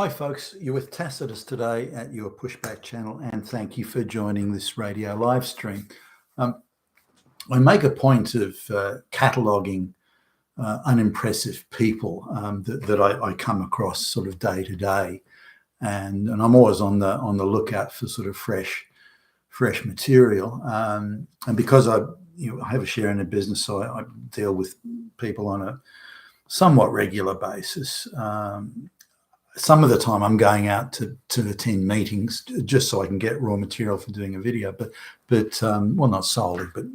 Hi, folks. You're with Tacitus today at your Pushback channel, and thank you for joining this radio live stream. I make a point of cataloguing unimpressive people that I come across sort of day to day, and I'm always on the lookout for sort of fresh material. And because I have a share in a business, so I deal with people on a somewhat regular basis. Some of the time I'm going out to attend meetings just so I can get raw material for doing a video, but well, not solely, but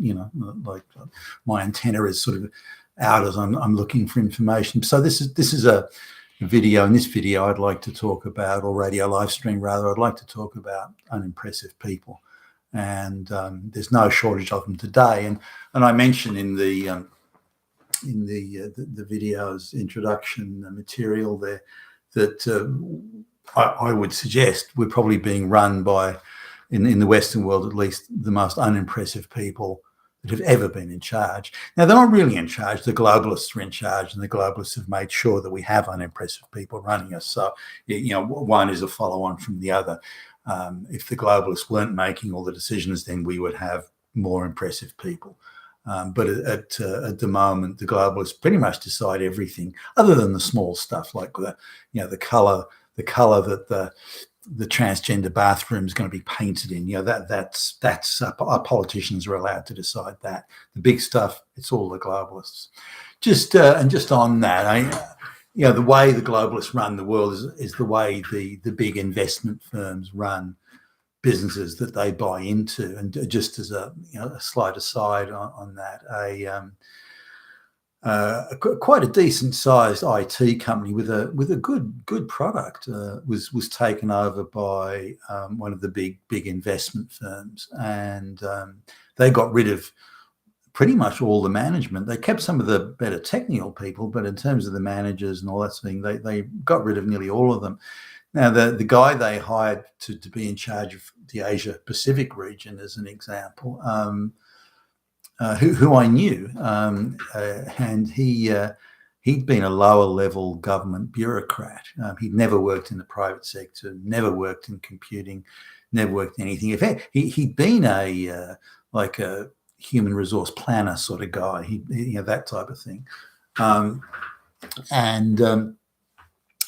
like my antenna is sort of out as I'm looking for information. So this is a video. In this video, I'd like to talk about, or radio live stream rather, I'd like to talk about unimpressive people, and there's no shortage of them today. And I mentioned in the video's introduction material there that I would suggest we're probably being run by, in the Western world at least, the most unimpressive people that have ever been in charge. Now, they're not really in charge. The globalists are in charge, and the globalists have made sure that we have unimpressive people running us. So, one is a follow-on from the other. If the globalists weren't making all the decisions, then we would have more impressive people. But at the moment, the globalists pretty much decide everything, other than the small stuff like the color that the transgender bathroom is going to be painted in. That's our politicians are allowed to decide that. The big stuff, it's all the globalists. Just on that, the way the globalists run the world is the way the big investment firms run businesses that they buy into. And just as a slight aside on that, quite a decent sized IT company with a good product was taken over by one of the big investment firms, and they got rid of pretty much all the management. They kept some of the better technical people, but in terms of the managers and all that sort of thing, they got rid of nearly all of them. Now, the guy they hired to be in charge of the Asia Pacific region, as an example, who I knew, and he'd been a lower level government bureaucrat. He'd never worked in the private sector, never worked in computing, never worked in anything. In fact, he'd been a human resource planner sort of guy. That type of thing,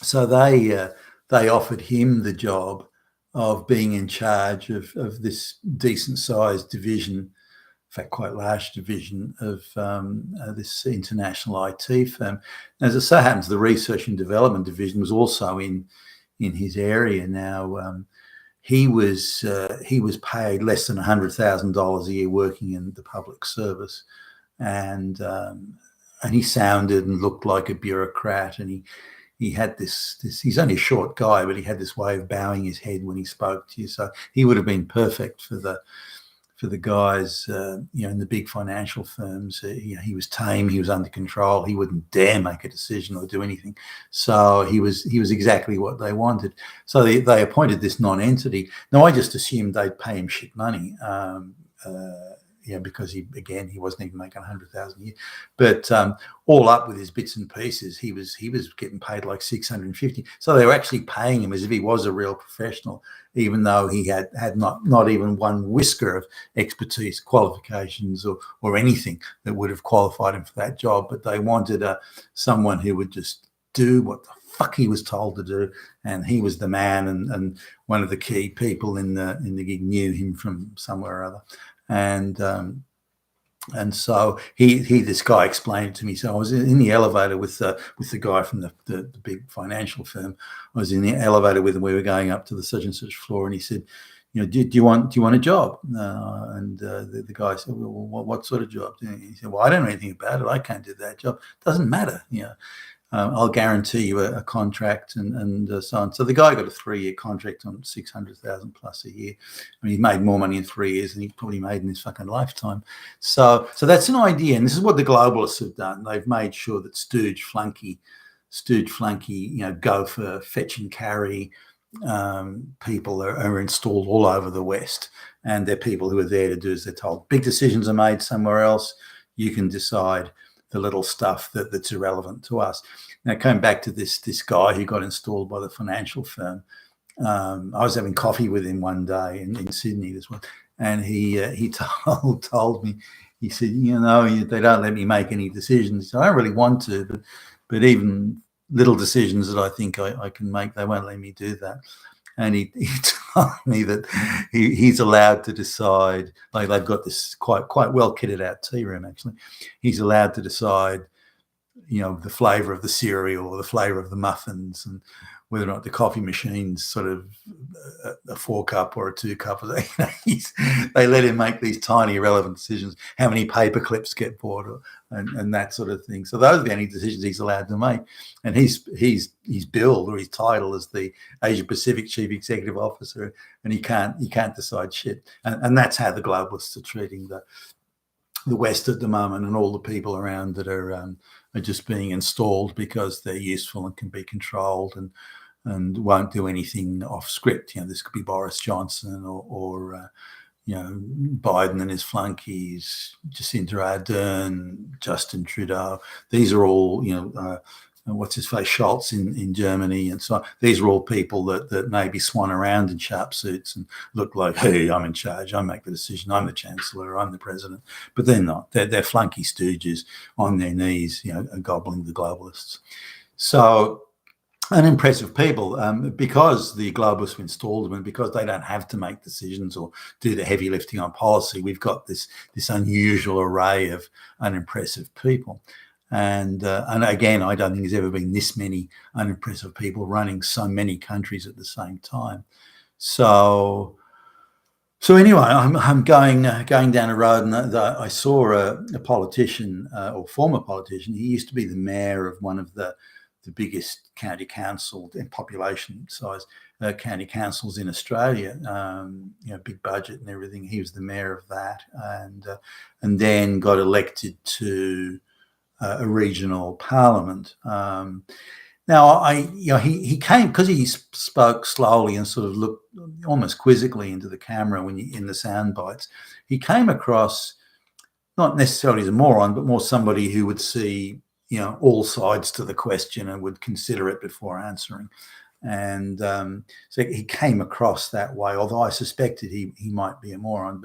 so they offered him the job of being in charge of this decent-sized division, in fact, quite large division of this international IT firm. As it so happens, the research and development division was also in his area. Now, he was paid less than $100,000 a year working in the public service, and he sounded and looked like a bureaucrat, and he had this, he's only a short guy, but he had this way of bowing his head when he spoke to you. So he would have been perfect for the guys, in the big financial firms. He was tame, he was under control, he wouldn't dare make a decision or do anything. So he was exactly what they wanted. So they appointed this non-entity. Now, I just assumed they'd pay him shit money. Because he wasn't even making $100,000 a year, but all up with his bits and pieces, he was getting paid like $650. So they were actually paying him as if he was a real professional, even though he had not even one whisker of expertise, qualifications, or anything that would have qualified him for that job. But they wanted someone who would just do what the fuck he was told to do, and he was the man. And one of the key people in the gig knew him from somewhere or other. And so this guy explained it to me. So I was in the elevator with the guy from the big financial firm. I was in the elevator with him. We were going up to the such and such floor, and he said, do you want a job? The guy said, well, what sort of job? He said, well, I don't know anything about it. I can't do that job. Doesn't matter. I'll guarantee you a contract and so on. So the guy got a 3-year contract on $600,000 plus a year. I mean, he made more money in 3 years than he probably made in his fucking lifetime. So that's an idea, and this is what the globalists have done. They've made sure that stooge flunky, go for fetch and carry people are installed all over the West, and they're people who are there to do as they're told. Big decisions are made somewhere else. You can decide the little stuff that's irrelevant to us. Now, coming back to this guy who got installed by the financial firm, I was having coffee with him one day in Sydney, this one, and he told me, he said, they don't let me make any decisions. So I don't really want to, but even little decisions that I think I can make, they won't let me do that. And he told me that he's allowed to decide, like they've got this quite well kitted out tea room, actually. He's allowed to decide, the flavour of the cereal or the flavour of the muffins, and whether or not the coffee machine's sort of a 4-cup or a 2-cup. They let him make these tiny irrelevant decisions, how many paper clips get bought, and that sort of thing. So those are the only decisions he's allowed to make. And he's billed, or his title, as the Asia Pacific Chief Executive Officer, and he can't decide shit. And that's how the globalists are treating the West at the moment, and all the people around that are just being installed because they're useful and can be controlled and won't do anything off script. This could be Boris Johnson or Biden and his flunkies, Jacinda Ardern, Justin Trudeau. These are all, what's his face, Scholz in Germany, and so on. These are all people that maybe swan around in sharp suits and look like, hey, I'm in charge, I make the decision, I'm the chancellor, I'm the president. But they're not. They're flunky stooges on their knees, gobbling the globalists. So unimpressive people, because the globalists installed them, and because they don't have to make decisions or do the heavy lifting on policy, we've got this unusual array of unimpressive people. And again, I don't think there's ever been this many unimpressive people running so many countries at the same time. So anyway, I'm going down a road, and I saw a politician, or former politician. He used to be the mayor of one of the biggest county council and population size county councils in Australia. Big budget and everything. He was the mayor of that, and then got elected to a regional parliament. Now, he came, because he spoke slowly and sort of looked almost quizzically into the camera in the sound bites. He came across not necessarily as a moron, but more somebody who would see, all sides to the question and would consider it before answering. And so he came across that way, although I suspected he might be a moron,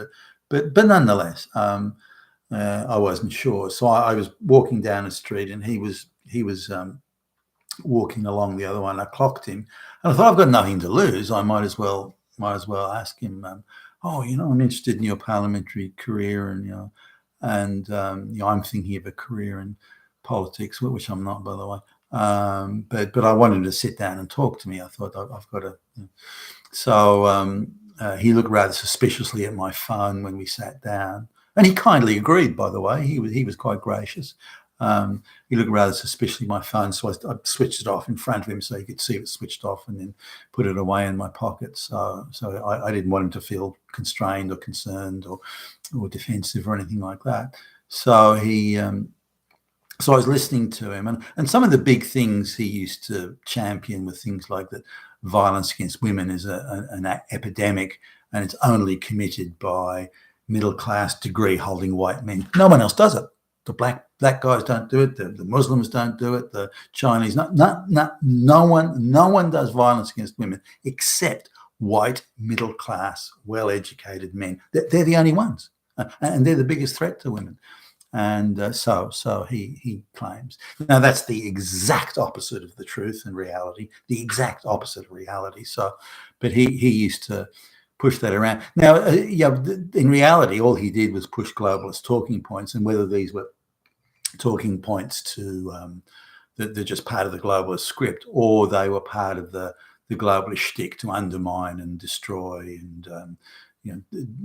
but nonetheless. I wasn't sure. So I was walking down the street, and he was walking along the other one. I clocked him, and I thought, I've got nothing to lose. I might as well ask him, I'm interested in your parliamentary career, and I'm thinking of a career in politics, which I'm not, by the way. But I wanted him to sit down and talk to me. I thought, I've got to. So he looked rather suspiciously at my phone when we sat down. And he kindly agreed, by the way. He was quite gracious. He looked rather suspiciously at my phone, so I switched it off in front of him so he could see it switched off, and then put it away in my pocket. So I didn't want him to feel constrained or concerned or defensive or anything like that. So so I was listening to him, and some of the big things he used to champion were things like that violence against women is an epidemic, and it's only committed by middle-class, degree-holding white men. No one else does it. The black guys don't do it. The Muslims don't do it. The Chinese, no one does violence against women except white, middle-class, well-educated men. They're the only ones, and they're the biggest threat to women. And so he claims. Now, that's the exact opposite of the truth and reality. The exact opposite of reality. So, but he used to push that around. Now, in reality, all he did was push globalist talking points, and whether these were talking points to that they're just part of the globalist script, or they were part of the globalist shtick to undermine and destroy and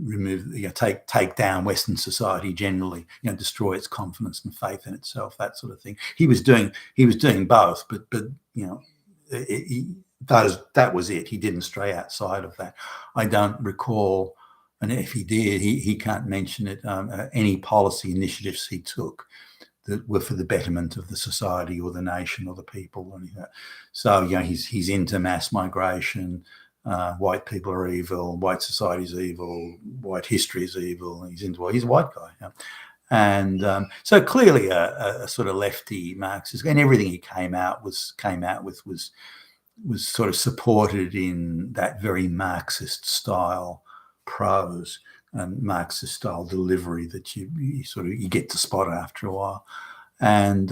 remove, take down Western society generally, destroy its confidence and faith in itself, that sort of thing. He was doing both, but that was it. He didn't stray outside of that. I don't recall, and if he did, he can't mention it, any policy initiatives he took that were for the betterment of the society or the nation or the people or anything like that. So he's into mass migration. White people are evil. White society is evil. White history is evil. He's a white guy. And so clearly a sort of lefty Marxist, and everything he came out with was sort of supported in that very Marxist style prose and Marxist style delivery that you get to spot after a while. And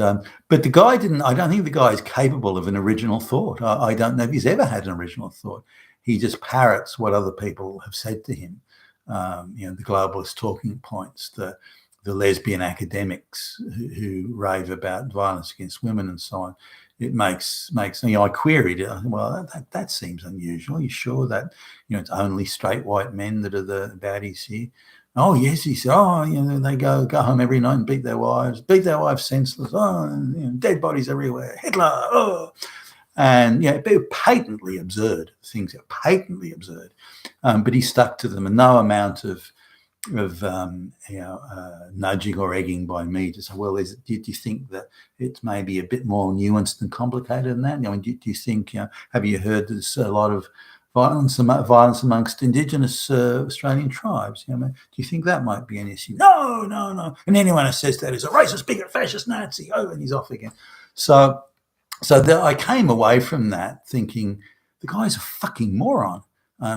but the guy didn't. I don't think the guy is capable of an original thought. I don't know if he's ever had an original thought. He just parrots what other people have said to him. The globalist talking points, the lesbian academics who rave about violence against women and so on. It makes I queried it. Well, that seems unusual. Are you sure that it's only straight white men that are the baddies here? Oh yes, he said. Oh, they go home every night and beat their wives senseless. Oh, dead bodies everywhere. Hitler. Oh, and patently absurd things. Are patently absurd, but he stuck to them, and no amount of nudging or egging by me to say, well, do you think that it's maybe a bit more nuanced and complicated than that? Do you think? Have you heard there's a lot of violence amongst Indigenous Australian tribes? Do you think that might be an issue? No. And anyone who says that is a racist, bigot, fascist, Nazi. Oh, and he's off again. So I came away from that thinking the guy's a fucking moron.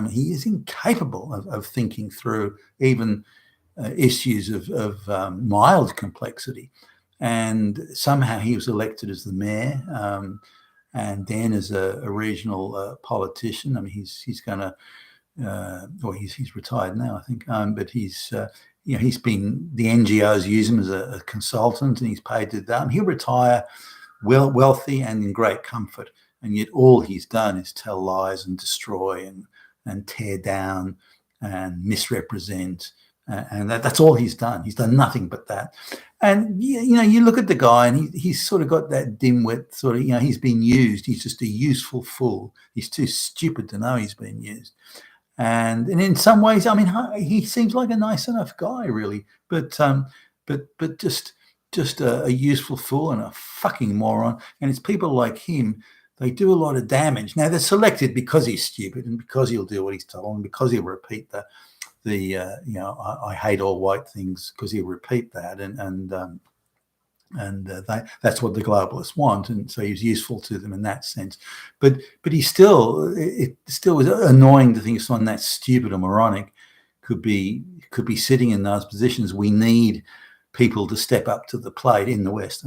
He is incapable of thinking through even issues of mild complexity. And somehow he was elected as the mayor, and then as a regional politician. I mean, he's going to, he's retired now, I think. But he's been, the NGOs use him as a consultant, and he's paid to that. He'll retire wealthy and in great comfort. And yet all he's done is tell lies and destroy and tear down and misrepresent. And that's all he's done. He's done nothing but that. And, you look at the guy and he's sort of got that dimwit sort of, he's been used. He's just a useful fool. He's too stupid to know he's been used. And in some ways, I mean, he seems like a nice enough guy, really. But just a useful fool and a fucking moron. And it's people like him. They do a lot of damage. Now, they're selected because he's stupid and because he'll do what he's told and because he'll repeat I hate all white things, because he'll repeat that. That's what the globalists want. And so he's useful to them in that sense. But it still was annoying to think someone that stupid or moronic could be sitting in those positions. We need people to step up to the plate in the West.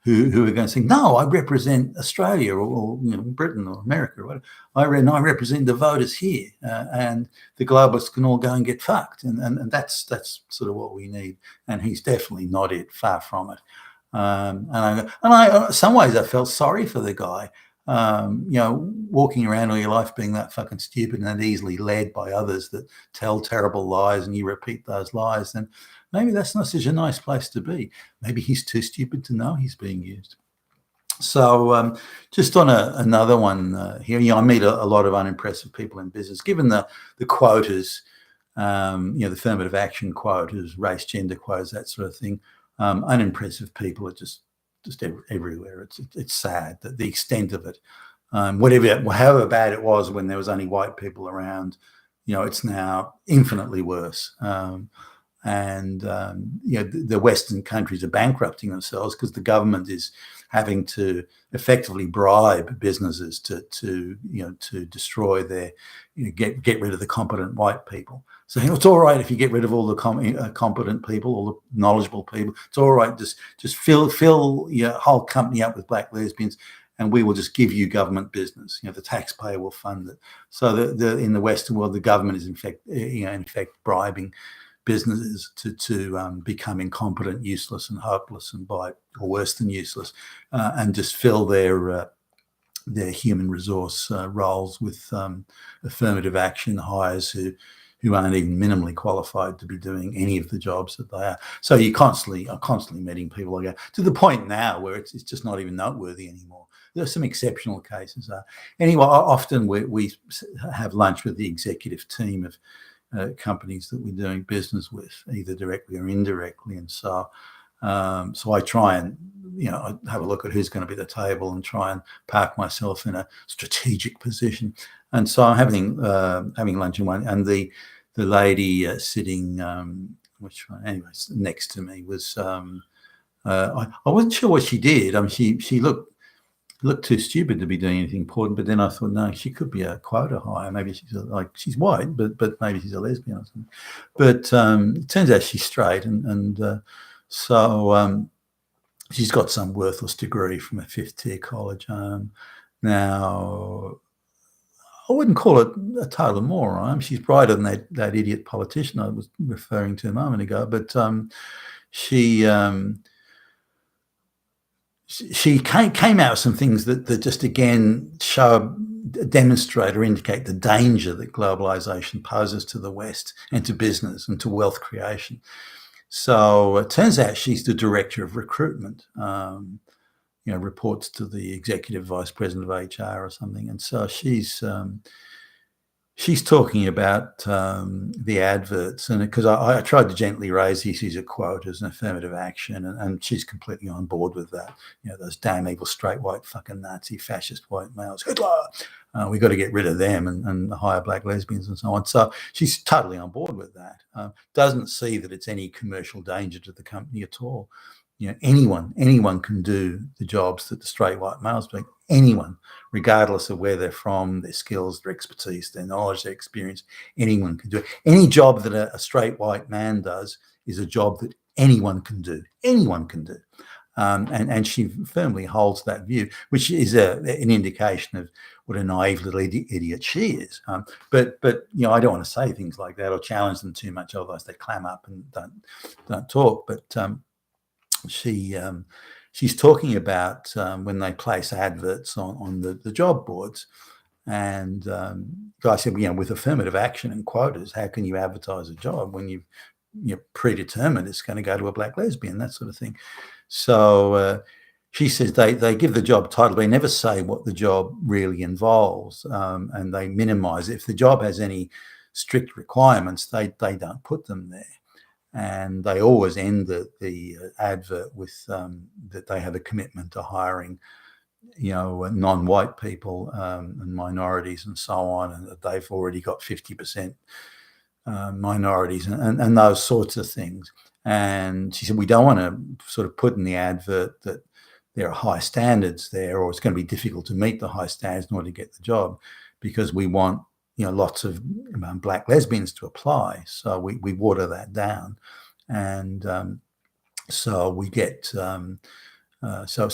Who are going to say, no, I represent Australia or Britain or America or whatever. I represent the voters here, and the globalists can all go and get fucked. And that's sort of what we need. And he's definitely not it, far from it. And in some ways I felt sorry for the guy. Walking around all your life being that fucking stupid and that easily led by others that tell terrible lies and you repeat those lies, then maybe that's not such a nice place to be. Maybe he's too stupid to know he's being used. So just on another one here, I meet a lot of unimpressive people in business. Given the quotas, the affirmative action quotas, race, gender quotas, that sort of thing, unimpressive people are just everywhere. It's sad that the extent of it, however bad it was when there was only white people around, it's now infinitely worse. The Western countries are bankrupting themselves because the government is having to effectively bribe businesses to destroy their, get rid of the competent white people. So it's all right if you get rid of all the competent people, all the knowledgeable people. It's all right, just fill your whole company up with black lesbians, and we will just give you government business. The taxpayer will fund it. So in the Western world, the government is in fact bribing businesses to become incompetent, useless, and hopeless, and or worse than useless, and just fill their human resource roles with affirmative action hires who aren't even minimally qualified to be doing any of the jobs that they are. So you are constantly meeting people like that, to the point now where it's just not even noteworthy anymore. There are some exceptional cases. Anyway, often we have lunch with the executive team of companies that we're doing business with, either directly or indirectly. And so I try and, have a look at who's going to be at the table and try and park myself in a strategic position. And so I'm having lunch in one, and the lady sitting which one? Anyways, next to me was I wasn't sure what she did. I mean, she looked too stupid to be doing anything important. But then I thought, no, she could be a quota hire. Maybe she's white, but maybe she's a lesbian or something. But it turns out she's straight, and so she's got some worthless degree from a fifth-tier college. Now, I wouldn't call it a total moron. She's brighter than that idiot politician I was referring to a moment ago. But she came out with some things that just again demonstrate or indicate the danger that globalization poses to the West and to business and to wealth creation. So it turns out she's the director of recruitment, reports to the executive vice president of HR or something. And so she's talking about the adverts, and because I tried to gently raise the issues of quotas and affirmative action, and she's completely on board with that. Those damn evil straight white fucking Nazi fascist white males, Hitler. We got to get rid of them and hire black lesbians and so on. So she's totally on board with that. Doesn't see that it's any commercial danger to the company at all. Anyone can do the jobs that the straight white males do. Anyone, regardless of where they're from, their skills, their expertise, their knowledge, their experience, anyone can do it. Any job that a straight white man does is a job that anyone can do. Anyone can do. And she firmly holds that view, which is an indication of what a naive little idiot she is. But I don't want to say things like that or challenge them too much, otherwise they clam up and don't talk. But she's talking about when they place adverts on the job boards, and guy said, with affirmative action and quotas, how can you advertise a job when you're predetermined it's going to go to a black lesbian, that sort of thing. So she says they give the job title, they never say what the job really involves, and they minimise it. If the job has any strict requirements, they don't put them there. And they always end the advert with that they have a commitment to hiring, non-white people and minorities and so on, and that they've already got 50% minorities and those sorts of things. And she said, we don't want to sort of put in the advert that there are high standards there, or it's going to be difficult to meet the high standards in order to get the job, because we want lots of black lesbians to apply. So we water that down, and so we get so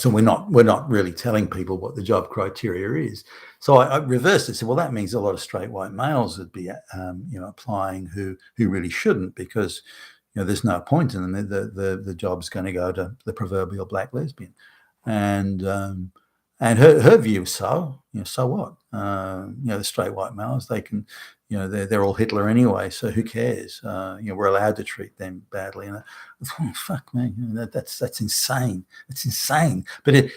we're not really telling people what the job criteria is. So I reversed it, said, well, that means a lot of straight white males would be applying who really shouldn't, because there's no point in them. The job's going to go to the proverbial black lesbian, and her view is so what? The straight white males, they can, they're all Hitler anyway, so who cares? We're allowed to treat them badly. And I thought, oh, fuck me, that's insane. It's insane. But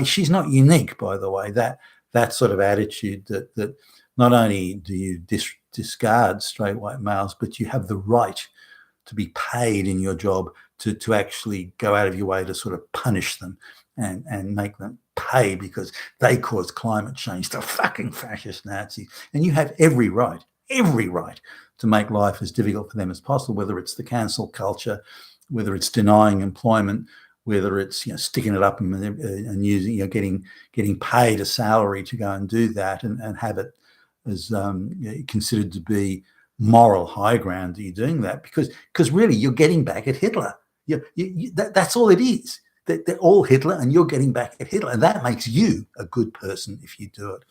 she's not unique, by the way. That sort of attitude that not only do you discard straight white males, but you have the right to be paid in your job to actually go out of your way to sort of punish them and make them pay because they caused climate change. They're fucking fascist Nazis. And you have every right to make life as difficult for them as possible, whether it's the cancel culture, whether it's denying employment, whether it's sticking it up and using getting paid a salary to go and do that and have it as considered to be moral high ground that you're doing that, because really you're getting back at Hitler. That's all it is. They're all Hitler, and you're getting back at Hitler, and that makes you a good person if you do it.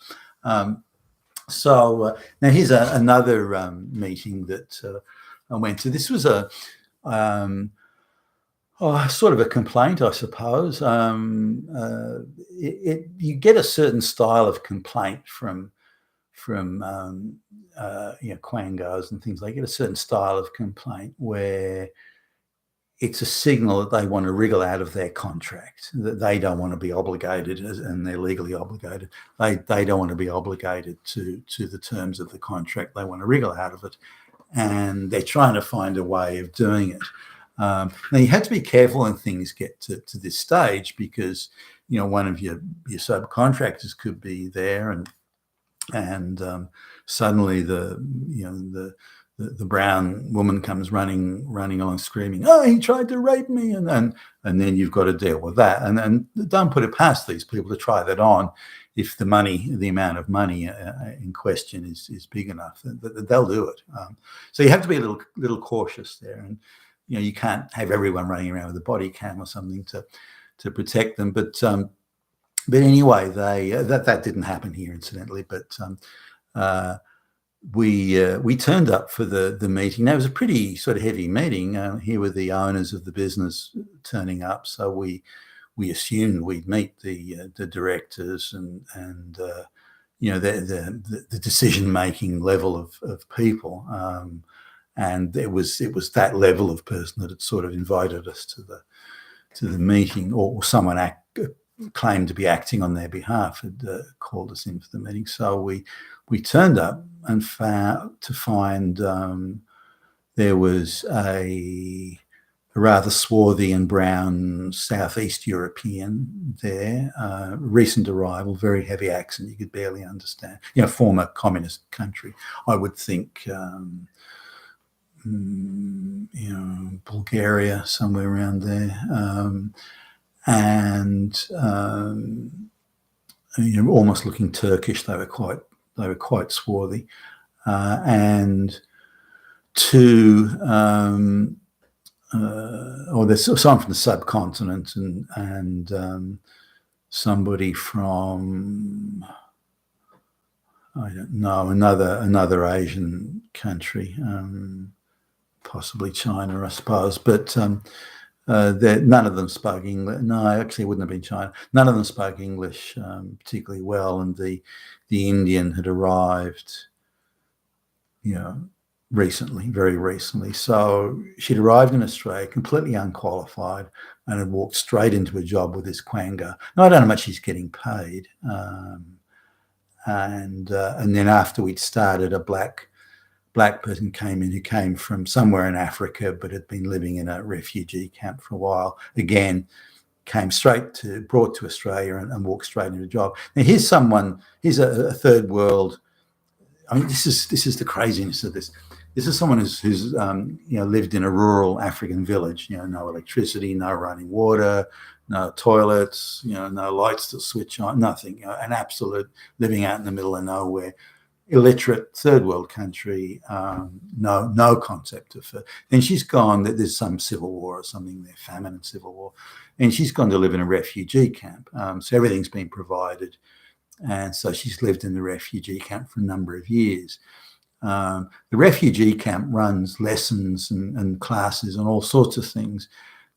So now here's another meeting that I went to. This was sort of a complaint, I suppose. You get a certain style of complaint from quangos and things. They get a certain style of complaint where it's a signal that they want to wriggle out of their contract, that they don't want to be obligated, and they're legally obligated. They don't want to be obligated to the terms of the contract. They want to wriggle out of it, and they're trying to find a way of doing it. Now, you have to be careful when things get to this stage, because one of your subcontractors could be there, and suddenly the the brown woman comes running along screaming, "Oh, he tried to rape me," and then you've got to deal with that. And don't put it past these people to try that on if the amount of money in question is big enough. They'll do it. So you have to be a little cautious there, and you can't have everyone running around with a body cam or something to protect them. But anyway, that didn't happen here, incidentally. But we turned up for the meeting. Now, it was a pretty sort of heavy meeting. Here were the owners of the business turning up, so we assumed we'd meet the directors and the decision making level of people, and it was that level of person that had sort of invited us to the meeting, or someone claimed to be acting on their behalf had called us in for the meeting. So we turned up and find there was a rather swarthy and brown Southeast European there, recent arrival, very heavy accent, you could barely understand. Former communist country, I would think. Bulgaria, somewhere around there, and almost looking Turkish. They were quite swarthy, and two. There's some from the subcontinent and somebody from, I don't know, another Asian country, possibly China, I suppose. But none of them spoke English. No, actually, it wouldn't have been China. None of them spoke English particularly well, and the Indian had arrived, recently, very recently. So she'd arrived in Australia completely unqualified and had walked straight into a job with this quanga. Now, I don't know how much she's getting paid. And then after we'd started, a black person came in who came from somewhere in Africa but had been living in a refugee camp for a while. Again, brought to Australia and walked straight into a job. Now, here's a third world. I mean, this is the craziness of this. This is someone who's lived in a rural African village. No electricity, no running water, no toilets. No lights to switch on, nothing. An absolute living out in the middle of nowhere, illiterate third world country. No concept of it. Then she's gone. There's some civil war or something there, famine and civil war, and she's gone to live in a refugee camp. So everything's been provided. And so she's lived in the refugee camp for a number of years. The refugee camp runs lessons and classes and all sorts of things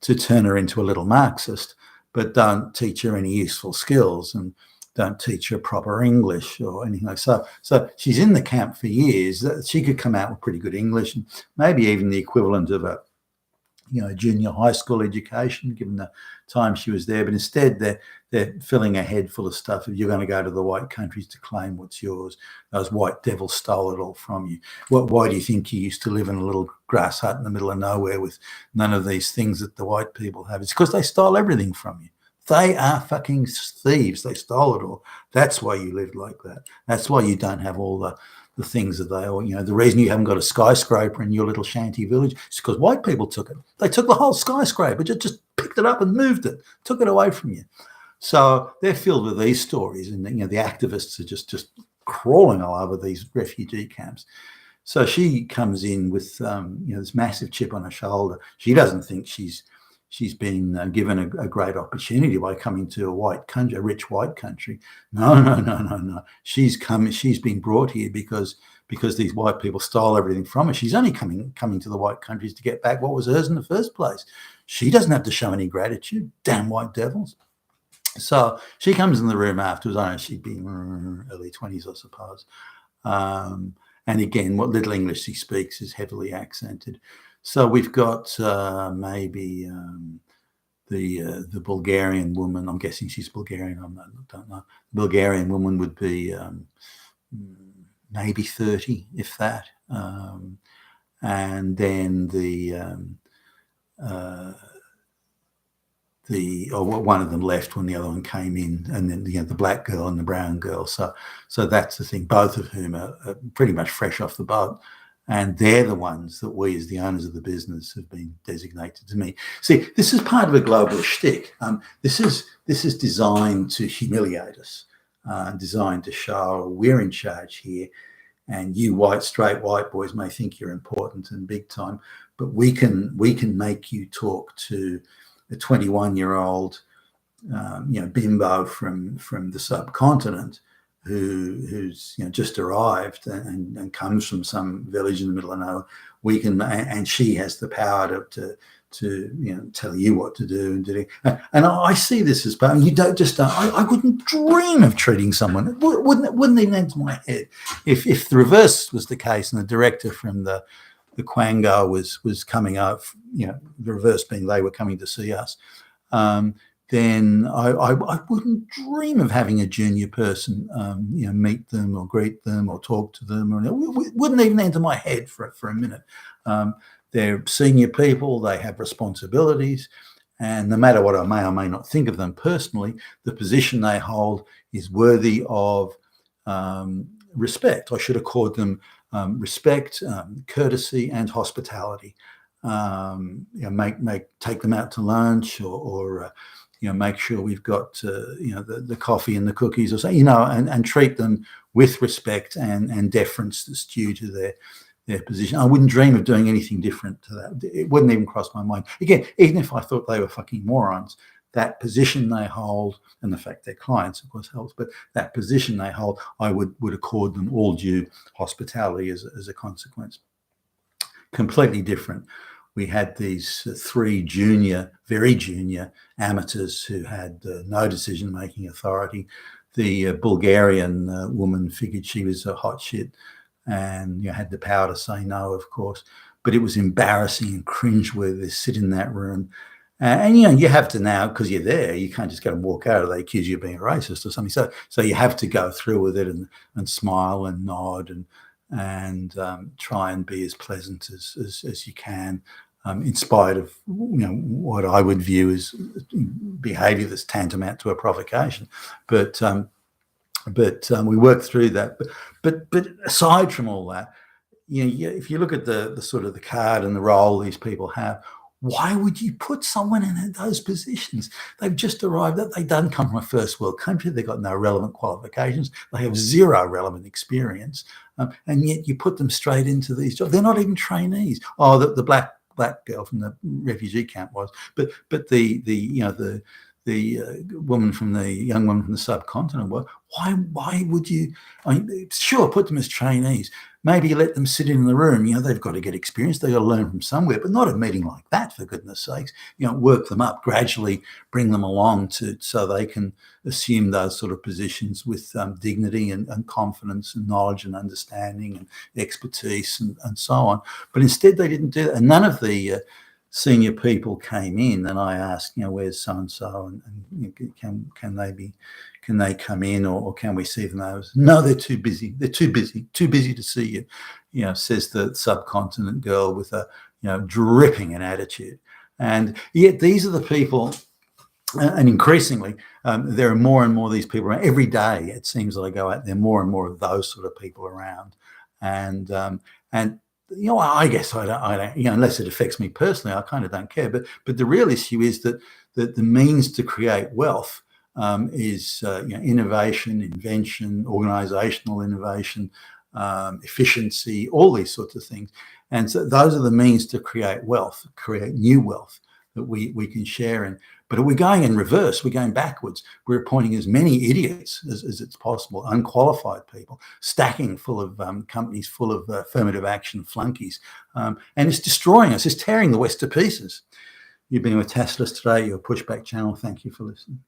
to turn her into a little Marxist, but don't teach her any useful skills and don't teach her proper English or anything like that. So she's in the camp for years. She could come out with pretty good English and maybe even the equivalent of a junior high school education, given the time she was there. But instead, they're filling her head full of stuff. If you're going to go to the white countries to claim what's yours, those white devils stole it all from you. Why do you think you used to live in a little grass hut in the middle of nowhere with none of these things that the white people have? It's because they stole everything from you. They are fucking thieves. They stole it all. That's why you lived like that. That's why you don't have all the things that they all, the reason you haven't got a skyscraper in your little shanty village is because white people took it. They took the whole skyscraper, just picked it up and moved it, took it away from you. So they're filled with these stories, and the activists are just crawling all over these refugee camps. So she comes in with this massive chip on her shoulder. She doesn't think she's been given a great opportunity by coming to a rich white country. No. She's been brought here because these white people stole everything from her. She's only coming to the white countries to get back what was hers in the first place. She doesn't have to show any gratitude. Damn white devils. So she comes in the room afterwards. I don't know, she'd be early 20s, I suppose. And again, what little English she speaks is heavily accented. So we've got maybe the Bulgarian woman. I'm guessing she's Bulgarian. I don't know. The Bulgarian woman would be maybe 30, if that. And then one of them left when the other one came in, and then the black girl and the brown girl. So that's the thing. Both of whom are pretty much fresh off the boat. And they're the ones that we, as the owners of the business, have been designated to me. See, this is part of a global shtick. This is designed to humiliate us, designed to show we're in charge here, and you straight white boys may think you're important and big time, but we can make you talk to a 21-year-old bimbo from the subcontinent who's just arrived and comes from some village in the middle of nowhere. We can, and she has the power to tell you what to do and do. And I see this as part. You don't just. I wouldn't dream of treating someone. It wouldn't even enter my head. If the reverse was the case, and the director from the Quango was coming up, the reverse being they were coming to see us. Then I wouldn't dream of having a junior person, meet them or greet them or talk to them. Or it wouldn't even enter my head for a minute. They're senior people, they have responsibilities, and no matter what I may or may not think of them personally, the position they hold is worthy of respect. I should accord them respect, courtesy, and hospitality. Take them out to lunch or make sure we've got the coffee and the cookies or something, and treat them with respect and deference that's due to their position. I wouldn't dream of doing anything different to that. It wouldn't even cross my mind. Again, even if I thought they were fucking morons, that position they hold, and the fact they're clients, of course, helps, but that position they hold, I would accord them all due hospitality as a consequence. Completely different. We had these three very junior amateurs who had no decision-making authority. The Bulgarian woman figured she was a hot shit and had the power to say no, of course. But it was embarrassing and cringeworthy to sit in that room. And you have to now, because you're there, you can't just go and walk out, or they accuse you of being a racist or something. So you have to go through with it and smile and nod and try and be as pleasant as you can. In spite of what I would view as behaviour that's tantamount to a provocation, but we worked through that. But aside from all that, if you look at the sort of the card and the role these people have, why would you put someone in those positions? They've just arrived. They don't come from a first world country. They've got no relevant qualifications. They have zero relevant experience, and yet you put them straight into these jobs. They're not even trainees. Oh, the black girl from the refugee camp was, but the woman from the young woman from the subcontinent was. Why would you? Sure, put them as trainees. Maybe let them sit in the room. They've got to get experience. They've got to learn from somewhere, but not a meeting like that, for goodness sakes. Work them up gradually, bring them along so they can assume those sort of positions with dignity and confidence and knowledge and understanding and expertise and so on. But instead, they didn't do that. And none of the senior people came in, and I asked, where's so and so, and can they come in, or can we see them? No, they're too busy. They're too busy to see you. Says the subcontinent girl with a dripping an attitude. And yet these are the people, and increasingly there are more and more of these people around. Every day it seems that I go out there, more and more of those sort of people around, and I guess I don't, unless it affects me personally, I kind of don't care. But the real issue is that the means to create wealth is innovation, invention, organizational innovation, efficiency, all these sorts of things. And so those are the means to create wealth, create new wealth that we can share in. But we're going in reverse. We're going backwards. We're appointing as many idiots as it's possible, unqualified people, stacking full of companies full of affirmative action flunkies. And it's destroying us. It's tearing the West to pieces. You've been with Tacitus today, your Pushback channel. Thank you for listening.